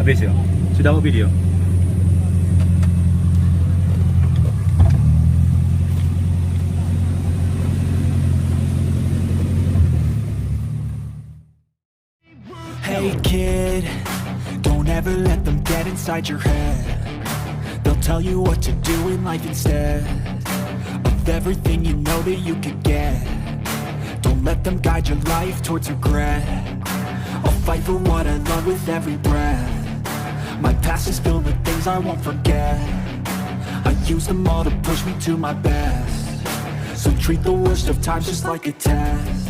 beso. Sudah mau video? Hey kid, don't ever let them get inside your head. They'll tell you what to do in life instead of everything you know that you could get. Don't let them guide your life towards regret. I'll fight for what I love with every breath. My past is filled with things I won't forget. I use them all to push me to my best. So treat the worst of times just like a test.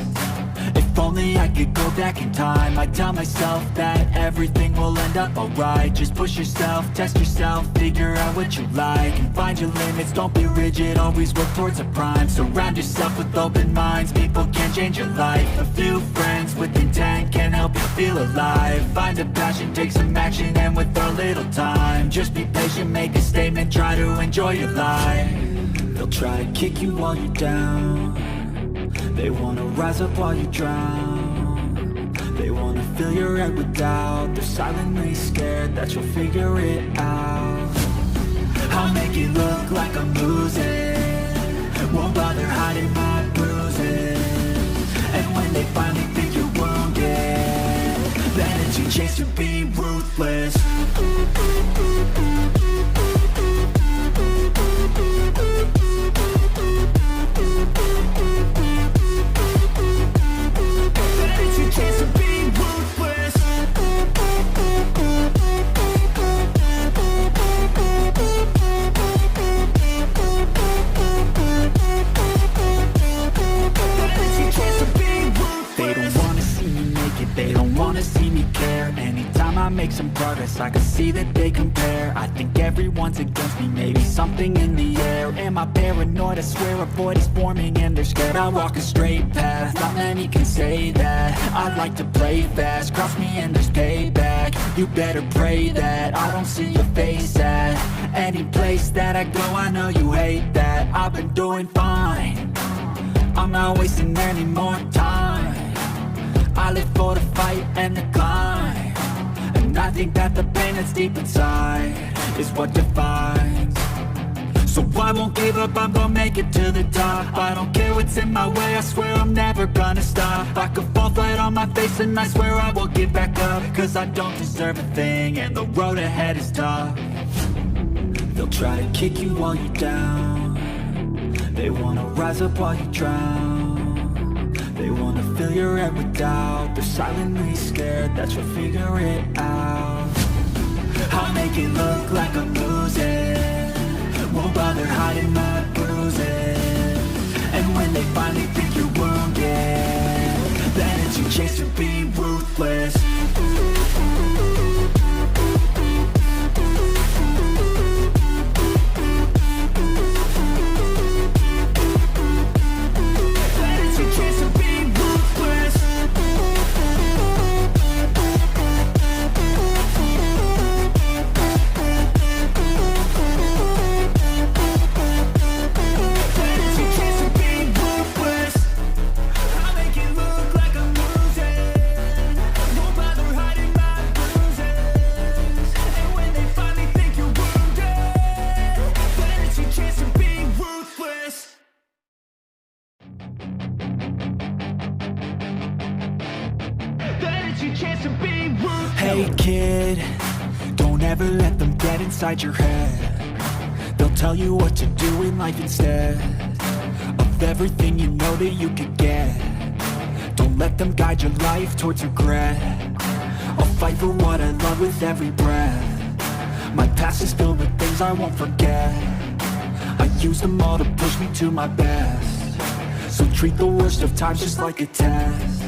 If only I could go back in time, I'd tell myself that everything will end up alright. Just push yourself, test yourself, figure out what you like, and find your limits, don't be rigid, always work towards a prime. Surround yourself with open minds, people can change your life. A few friends with intent can help you feel alive. Find a passion, take some action, and with a little time, just be patient, make a statement, try to enjoy your life. They'll try to kick you while you're down. They wanna rise up while you drown. They wanna fill your head with doubt. They're silently scared that you'll figure it out. I'll make it look like I'm losing, won't bother hiding my bruises. And when they finally think you're wounded, then it's your chance to be ruthless. They don't wanna see me care. Anytime I make some progress, I can see that they compare. I think everyone's against me, maybe something in the air. Am I paranoid? I swear a void is forming and they're scared. I walk a straight path, not many can say that. I like to play fast, cross me and there's payback. You better pray that I don't see your face at any place that I go. I know you hate that. I've been doing fine, I'm not wasting any more time. I live for the fight and the climb, and I think that the pain that's deep inside is what defines. So I won't give up, I'm gonna make it to the top. I don't care what's in my way, I swear I'm never gonna stop. I could fall flat on my face and I swear I won't give back up, cause I don't deserve a thing and the road ahead is tough. They'll try to kick you while you're down. They wanna rise up while you drown. They wanna fill your head with doubt. They're silently scared that you'll figure it out. I'll make it look like I'm losing, won't bother hiding my bruises. And when they finally think you're wounded, then it's your chance to be ruthless. Hey kid, don't ever let them get inside your head. They'll tell you what to do in life instead of everything you know that you could get. Don't let them guide your life towards regret. I'll fight for what I love with every breath. My past is filled with things I won't forget. I use them all to push me to my best. So treat the worst of times just like a test.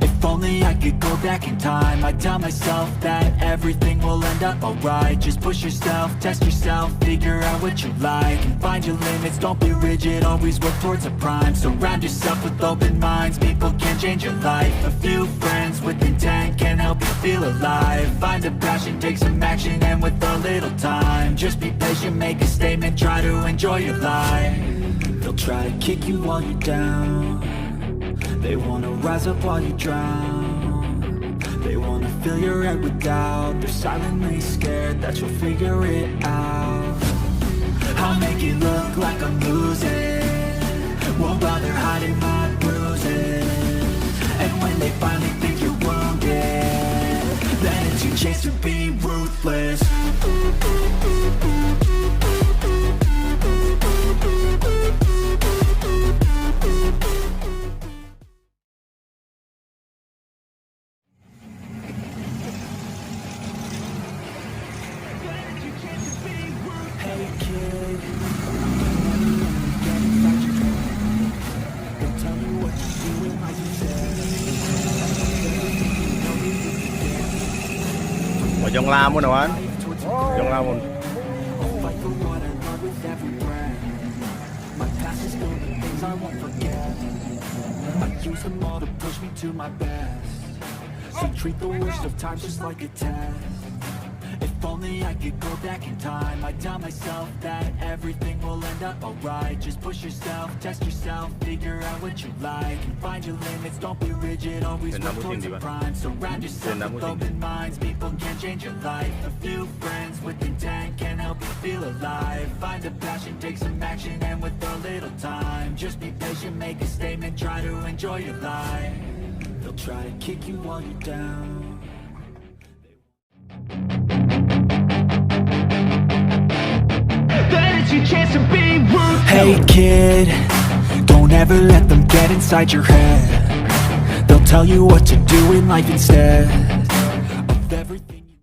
If only I could go back in time, I'd tell myself that everything will end up alright. Just push yourself, test yourself, figure out what you like, and find your limits, don't be rigid, always work towards a prime. Surround yourself with open minds, people can change your life. A few friends with intent can help you feel alive. Find a passion, take some action, and with a little time, just be patient, make a statement, try to enjoy your life. They'll try to kick you while you're down. They wanna rise up while you drown. They wanna fill your head with doubt. They're silently scared that you'll figure it out. I'll make it look like I'm losing, won't bother hiding my bruises. And when they finally think you're wounded, then it's your chance to be ruthless. Hey kid, get inside your head. They'll tell you what to do and like you said. Dòng lamon nào anh? Dòng lamon. I'll fight for what I love with every breath. My past is filled with things I won't forget. I use them all to push me to my best. So treat the worst of times just like a test. If only I could go back in time, I'd tell myself that everything will end up alright. Just push yourself, test yourself, figure out what you like, and find your limits, don't be rigid, always work towards a prime. Surround yourself with open minds, people can change your life. A few friends with intent can help you feel alive. Find a passion, take some action, and with a little time, just be patient, make a statement, try to enjoy your life. They'll try to kick you while you're down. Hey kid, don't ever let them get inside your head. They'll tell you what to do in life instead of everything you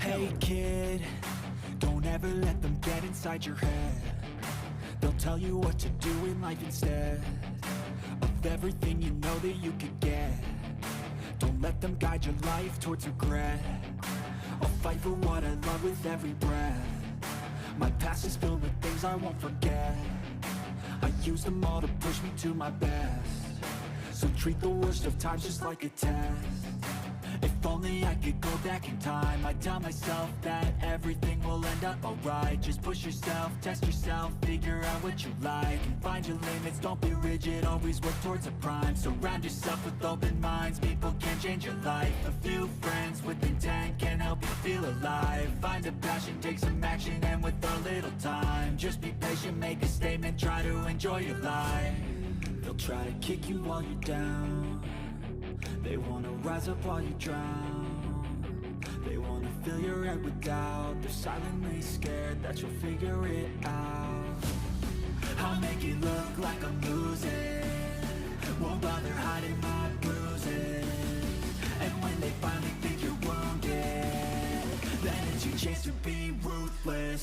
Hey kid, don't ever let them get inside your head. They'll tell you what to do in life instead of everything you know that you could get. Don't let them guide your life towards regret. I'll fight for what I love with every breath. My past is filled with things I won't forget. I use them all to push me to my best. So treat the worst of times just like a test. If only I could go back in time, I'd tell myself that everything will end up alright. Just push yourself, test yourself, figure out what you like, and find your limits, don't be rigid, always work towards a prime. Surround yourself with open minds, people can change your life. A few friends with intent can help you feel alive. Find a passion, take some action, and with a little time, just be patient, make a statement, try to enjoy your life. They'll try to kick you while you're down. They wanna rise up while you drown. They wanna fill your head with doubt. They're silently scared that you'll figure it out. I'll make it look like I'm losing, won't bother hiding my bruises. And when they finally think you're wounded, then it's your chance to be ruthless.